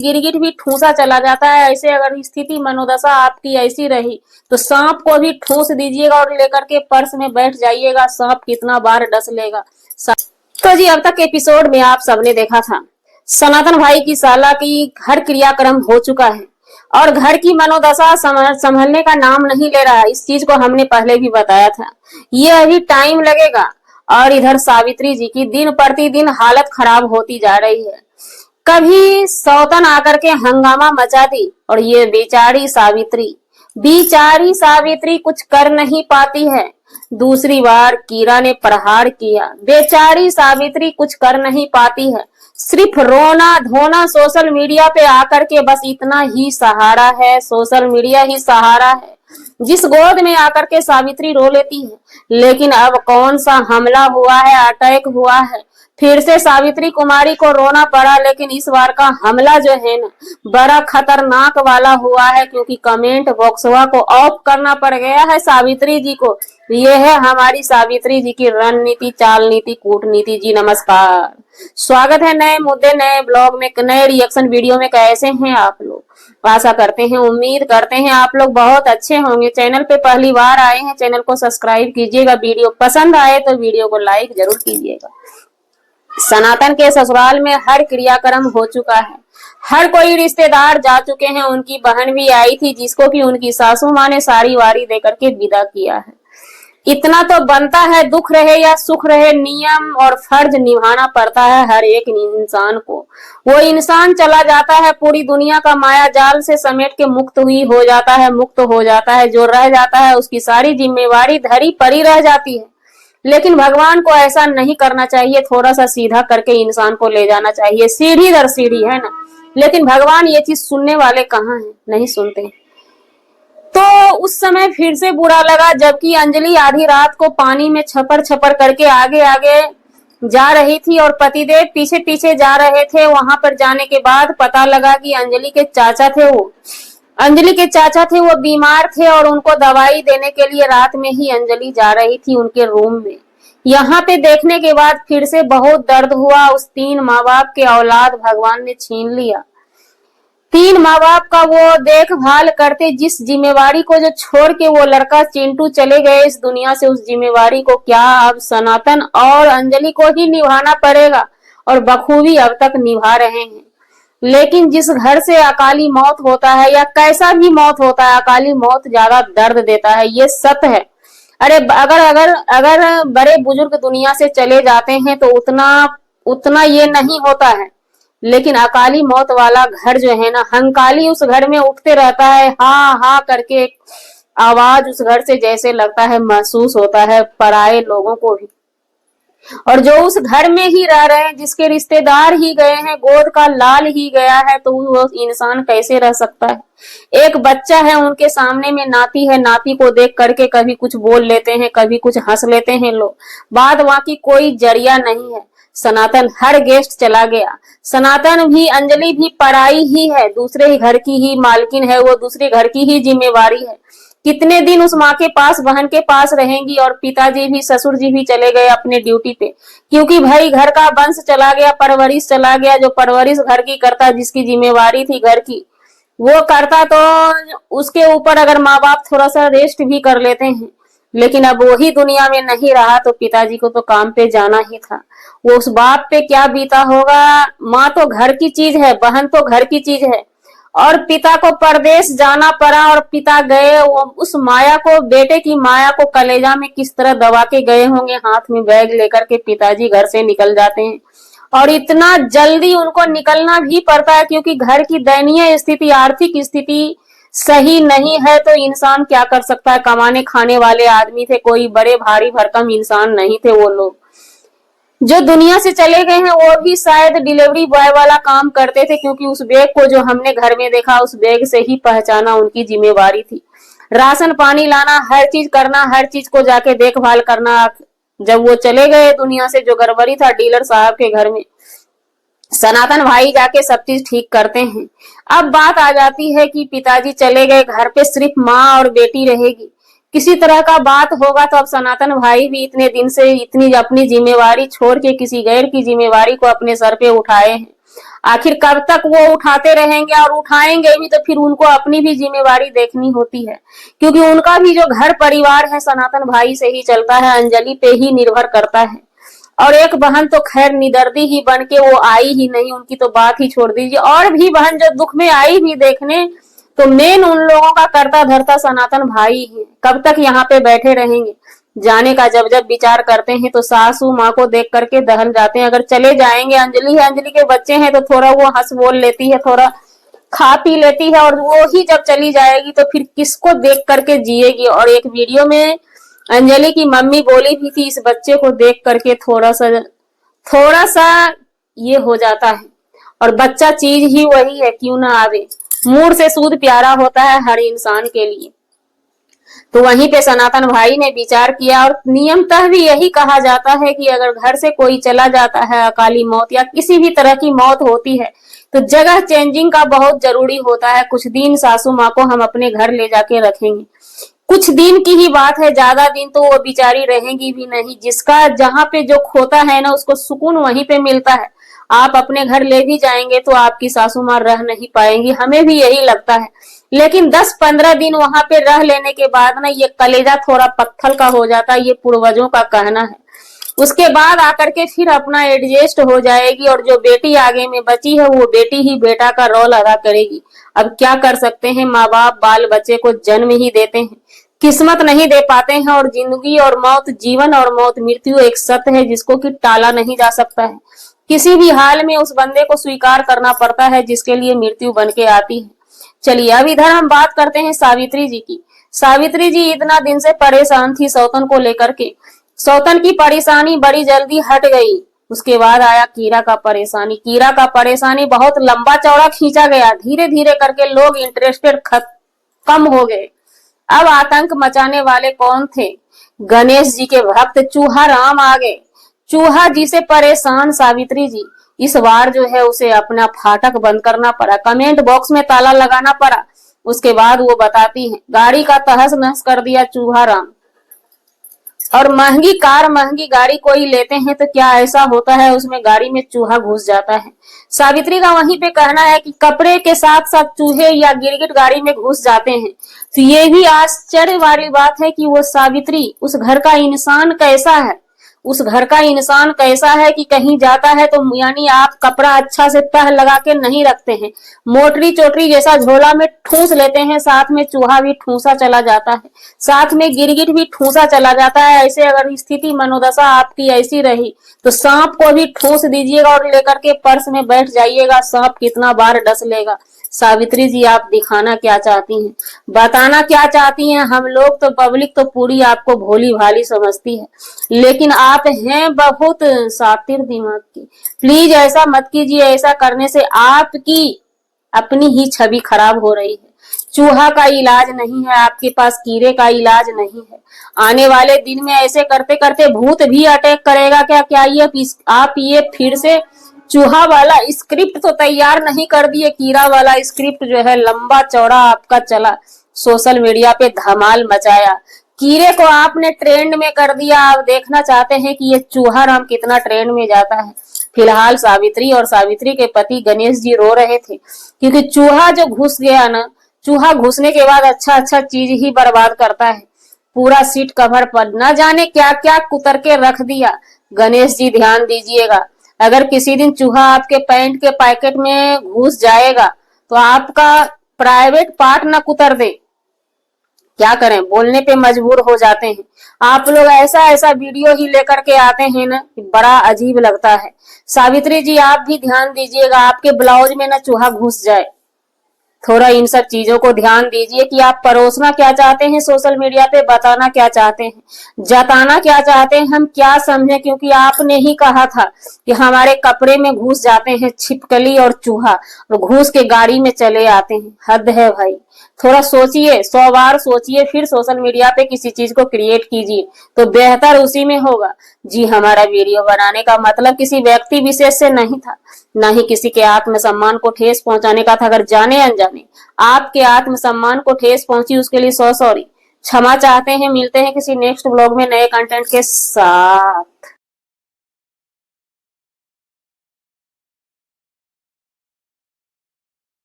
गिरगिट भी ठूसा चला जाता है। ऐसे अगर स्थिति मनोदशा आपकी ऐसी रही तो सांप को भी ठूस दीजिएगा और लेकर के पर्स में बैठ जाइएगा, सांप कितना बार डस लेगा। तो जी अब तक एपिसोड में आप सबने देखा था सनातन भाई की साला की हर क्रियाक्रम हो चुका है और घर की मनोदशा संभलने का नाम नहीं ले रहा है। इस चीज को हमने पहले भी बताया था, ये अभी टाइम लगेगा। और इधर सावित्री जी की दिन प्रतिदिन हालत खराब होती जा रही है। कभी सौतन आकर के हंगामा मचा दी और ये बेचारी सावित्री कुछ कर नहीं पाती है। दूसरी बार कीरा ने प्रहार किया, बेचारी सावित्री कुछ कर नहीं पाती है। सिर्फ रोना धोना सोशल मीडिया पे आकर के बस इतना ही सहारा है, सोशल मीडिया ही सहारा है जिस गोद में आकर के सावित्री रो लेती है। लेकिन अब कौन सा हमला हुआ है, अटैक हुआ है, फिर से सावित्री कुमारी को रोना पड़ा। लेकिन इस बार का हमला जो है ना बड़ा खतरनाक वाला हुआ है, क्योंकि कमेंट बॉक्सवा को ऑफ करना पड़ गया है सावित्री जी को। ये है हमारी सावित्री जी की रणनीति, चाल नीति, कूटनीति। जी नमस्कार, स्वागत है नए मुद्दे, नए ब्लॉग में, नए रिएक्शन वीडियो में। कैसे हैं आप लोग? आशा करते हैं, उम्मीद करते हैं आप लोग बहुत अच्छे होंगे। चैनल पे पहली बार आए हैं, चैनल को सब्सक्राइब कीजिएगा। वीडियो पसंद आए तो वीडियो को लाइक जरूर कीजिएगा। सनातन के ससुराल में हर क्रियाक्रम हो चुका है, हर कोई रिश्तेदार जा चुके हैं। उनकी बहन भी आई थी जिसको कि उनकी सासू माँ ने सारी वारी देकर के विदा किया है। इतना तो बनता है, दुख रहे या सुख रहे, नियम और फर्ज निभाना पड़ता है हर एक इंसान को। वो इंसान चला जाता है, पूरी दुनिया का माया जाल से समेट के मुक्त हो जाता है। जो रह जाता है उसकी सारी जिम्मेवारी धरी परी रह जाती है। लेकिन भगवान को ऐसा नहीं करना चाहिए, थोड़ा सा सीधा करके इंसान को ले जाना चाहिए, सीढ़ी दर सीढ़ी, है ना। लेकिन भगवान ये चीज सुनने वाले कहाँ हैं, नहीं सुनते। तो उस समय फिर से बुरा लगा जबकि अंजलि आधी रात को पानी में छपर छपर करके आगे आगे जा रही थी और पतिदेव पीछे पीछे जा रहे थे। वहां पर जाने के बाद पता लगा कि अंजलि के चाचा थे, वो बीमार थे और उनको दवाई देने के लिए रात में ही अंजलि जा रही थी उनके रूम में। यहाँ पे देखने के बाद फिर से बहुत दर्द हुआ। उस 3 माँ बाप के औलाद भगवान ने छीन लिया। 3 माँ बाप का वो देखभाल करते, जिस जिम्मेवारी को जो छोड़ के वो लड़का चिंटू चले गए इस दुनिया से, उस जिम्मेवारी को क्या अब सनातन और अंजलि को ही निभाना पड़ेगा और बखूबी अब तक निभा रहे हैं। लेकिन जिस घर से अकाली मौत होता है या कैसा भी मौत होता है, अकाली मौत ज्यादा दर्द देता है, ये सत्य है। अरे अगर बड़े बुजुर्ग दुनिया से चले जाते हैं तो उतना ये नहीं होता है। लेकिन अकाली मौत वाला घर जो है ना, हंकाली उस घर में उठते रहता है, हाँ हाँ करके आवाज उस घर से जैसे लगता है, महसूस होता है पराये लोगों को भी। और जो उस घर में ही रह रहे हैं, जिसके रिश्तेदार ही गए हैं, गोद का लाल ही गया है, तो वो इंसान कैसे रह सकता है। एक बच्चा है उनके सामने में, नाती है, नाती को देख करके कभी कुछ बोल लेते हैं, कभी कुछ हंस लेते हैं लोग, बाद वहां की कोई जरिया नहीं है। सनातन हर गेस्ट चला गया, सनातन भी, अंजलि भी पराई ही है, दूसरे घर की ही मालकिन है, वो दूसरे घर की ही जिम्मेवारी है। कितने दिन उस माँ के पास, बहन के पास रहेंगी। और पिताजी भी, ससुर जी भी चले गए अपने ड्यूटी पे, क्योंकि भाई घर का वंश चला गया, परवरिश चला गया। जो परवरिश घर की करता, जिसकी जिम्मेवारी थी घर की, वो करता, तो उसके ऊपर अगर माँ बाप थोड़ा सा रेस्ट भी कर लेते हैं। लेकिन अब वही दुनिया में नहीं रहा तो पिताजी को तो काम पे जाना ही था। वो उस बाप पे क्या बीता होगा। माँ तो घर की चीज है, बहन तो घर की चीज है, और पिता को परदेश जाना पड़ा और पिता गए। वो उस माया को, बेटे की माया को कलेजा में किस तरह दबा के गए होंगे। हाथ में बैग लेकर के पिताजी घर से निकल जाते हैं और इतना जल्दी उनको निकलना भी पड़ता है, क्योंकि घर की दयनीय स्थिति, आर्थिक स्थिति सही नहीं है। तो इंसान क्या कर सकता है। कमाने खाने वाले आदमी थे, कोई बड़े भारी भरकम इंसान नहीं थे वो लोग। जो दुनिया से चले गए हैं वो भी शायद डिलीवरी बॉय वाला काम करते थे, क्योंकि उस बैग को जो हमने घर में देखा, उस बैग से ही पहचाना उनकी जिम्मेवारी थी। राशन पानी लाना, हर चीज करना, हर चीज को जाके देखभाल करना। जब वो चले गए दुनिया से, जो गड़बड़ी था डीलर साहब के घर में, सनातन भाई जाके सब चीज ठीक करते हैं। अब बात आ जाती है कि पिताजी चले गए, घर पे सिर्फ माँ और बेटी रहेगी। किसी तरह का बात होगा तो अब सनातन भाई भी इतने दिन से इतनी अपनी जिम्मेवारी छोड़ के किसी गैर की जिम्मेवारी को अपने सर पे उठाए हैं। आखिर कब तक वो उठाते रहेंगे, और उठाएंगे भी तो फिर उनको अपनी भी जिम्मेवारी देखनी होती है, क्योंकि उनका भी जो घर परिवार है सनातन भाई से ही चलता है, अंजलि पे ही निर्भर करता है। और एक बहन तो खैर निदर्दी ही बन के वो आई ही नहीं, उनकी तो बात ही छोड़ दीजिए। और भी बहन जो दुख में आई भी देखने, तो मेन उन लोगों का करता धरता सनातन भाई है। कब तक यहाँ पे बैठे रहेंगे? जाने का जब जब विचार करते हैं तो सासू माँ को देख करके दहल जाते हैं। अगर चले जाएंगे, अंजलि है, अंजलि के बच्चे हैं, तो थोड़ा वो हंस बोल लेती है, थोड़ा खा पी लेती है, और वो ही जब चली जाएगी तो फिर किसको देख करके जिएगी। और एक वीडियो में अंजलि की मम्मी बोली भी थी, इस बच्चे को देख करके थोड़ा सा ये हो जाता है। और बच्चा चीज ही वही है, क्यों ना आवे, मूड से सूद प्यारा होता है हर इंसान के लिए। तो वहीं पे सनातन भाई ने विचार किया, और नियमतः भी यही कहा जाता है कि अगर घर से कोई चला जाता है, अकाली मौत या किसी भी तरह की मौत होती है, तो जगह चेंजिंग का बहुत जरूरी होता है। कुछ दिन सासू माँ को हम अपने घर ले जाके रखेंगे, कुछ दिन की ही बात है, ज्यादा दिन तो वो बेचारी रहेंगी भी नहीं। जिसका जहाँ पे जो खोता है ना, उसको सुकून वहीं पे मिलता है। आप अपने घर ले भी जाएंगे तो आपकी सासू माँ रह नहीं पाएंगी, हमें भी यही लगता है। लेकिन 10-15 दिन वहां पे रह लेने के बाद ना ये कलेजा थोड़ा पत्थर का हो जाता है, ये पूर्वजों का कहना है। उसके बाद आकर के फिर अपना एडजस्ट हो जाएगी, और जो बेटी आगे में बची है वो बेटी ही बेटा का रोल अदा करेगी। अब क्या कर सकते हैं, माँ बाप बाल बच्चे को जन्म ही देते हैं, किस्मत नहीं दे पाते हैं। और जिंदगी और मौत, जीवन और मौत, मृत्यु एक सत्य है जिसको कि टाला नहीं जा सकता है। किसी भी हाल में उस बंदे को स्वीकार करना पड़ता है जिसके लिए मृत्यु बन के आती है। चलिए अब इधर हम बात करते हैं सावित्री जी की। सावित्री जी इतना दिन से परेशान थी सौतन को लेकर के। सौतन की परेशानी बड़ी जल्दी हट गई। उसके बाद आया कीरा का परेशानी। कीरा का परेशानी बहुत लंबा चौड़ा खींचा गया, धीरे धीरे करके लोग इंटरेस्टेड कम हो गए। अब आतंक मचाने वाले कौन थे? गणेश जी के भक्त चूहा राम आ गए। चूहा जी से परेशान सावित्री जी, इस बार जो है उसे अपना फाटक बंद करना पड़ा, कमेंट बॉक्स में ताला लगाना पड़ा। उसके बाद वो बताती है, गाड़ी का तहस नहस कर दिया चूहा राम। और महंगी कार महंगी गाड़ी कोई लेते हैं तो क्या ऐसा होता है, उसमें गाड़ी में चूहा घुस जाता है। सावित्री का वहीं पे कहना है कि कपड़े के साथ साथ चूहे या गिरगिट गाड़ी में घुस जाते हैं। तो ये भी आश्चर्य वाली बात है कि वो सावित्री, उस घर का इंसान कैसा है, उस घर का इंसान कैसा है कि कहीं जाता है तो यानी आप कपड़ा अच्छा से तह लगा के नहीं रखते हैं, मोटरी चोटरी जैसा झोला में ठूस लेते हैं, साथ में चूहा भी ठूसा चला जाता है, साथ में गिरगिट भी ठूसा चला जाता है। ऐसे अगर स्थिति मनोदशा आपकी ऐसी रही तो सांप को भी ठूस दीजिएगा और लेकर के पर्स में बैठ जाइएगा, सांप कितना बार डस लेगा। सावित्री जी आप दिखाना क्या चाहती हैं, बताना क्या चाहती हैं? हम लोग तो पब्लिक तो पूरी आपको भोली भाली समझती है, लेकिन आप हैं बहुत शातिर दिमाग की। प्लीज ऐसा मत कीजिए, ऐसा करने से आपकी अपनी ही छवि खराब हो रही है। चूहा का इलाज नहीं है आपके पास, कीड़े का इलाज नहीं है। आने वाले दिन में ऐसे करते करते भूत भी अटैक करेगा क्या? क्या ये आप ये फिर से चूहा वाला स्क्रिप्ट तो तैयार नहीं कर दिए? कीड़ा वाला स्क्रिप्ट जो है लंबा चौड़ा आपका चला, सोशल मीडिया पे धमाल मचाया, कीड़े को आपने ट्रेंड में कर दिया। आप देखना चाहते हैं कि ये चूहा राम कितना ट्रेंड में जाता है। फिलहाल सावित्री और सावित्री के पति गणेश जी रो रहे थे, क्योंकि चूहा जो घुस गया ना, चूहा घुसने के बाद अच्छा अच्छा चीज ही बर्बाद करता है। पूरा सीट कवर पर न जाने क्या क्या कुतर के रख दिया। गणेश जी ध्यान दीजिएगा, अगर किसी दिन चूहा आपके पैंट के पैकेट में घुस जाएगा तो आपका प्राइवेट पार्ट ना कुतर दे। क्या करें, बोलने पे मजबूर हो जाते हैं। आप लोग ऐसा ऐसा वीडियो ही लेकर के आते हैं ना कि बड़ा अजीब लगता है। सावित्री जी आप भी ध्यान दीजिएगा, आपके ब्लाउज में ना चूहा घुस जाए। थोड़ा इन सब चीजों को ध्यान दीजिए कि आप परोसना क्या चाहते हैं सोशल मीडिया पे, बताना क्या चाहते हैं, जताना क्या चाहते हैं, हम क्या समझे। क्योंकि आपने ही कहा था कि हमारे कपड़े में घुस जाते हैं छिपकली और चूहा, और घुस के गाड़ी में चले आते हैं। हद है भाई, थोड़ा सोचिए, 100 बार सोचिए, फिर सोशल मीडिया पे किसी चीज को क्रिएट कीजिए तो बेहतर उसी में होगा। जी हमारा वीडियो बनाने का मतलब किसी व्यक्ति विशेष से नहीं था, न ही किसी के आत्मसम्मान को ठेस पहुंचाने का था। अगर जाने अनजाने आपके आत्मसम्मान को ठेस पहुंची उसके लिए सॉरी, क्षमा चाहते हैं। मिलते हैं किसी नेक्स्ट ब्लॉग में नए कंटेंट के साथ।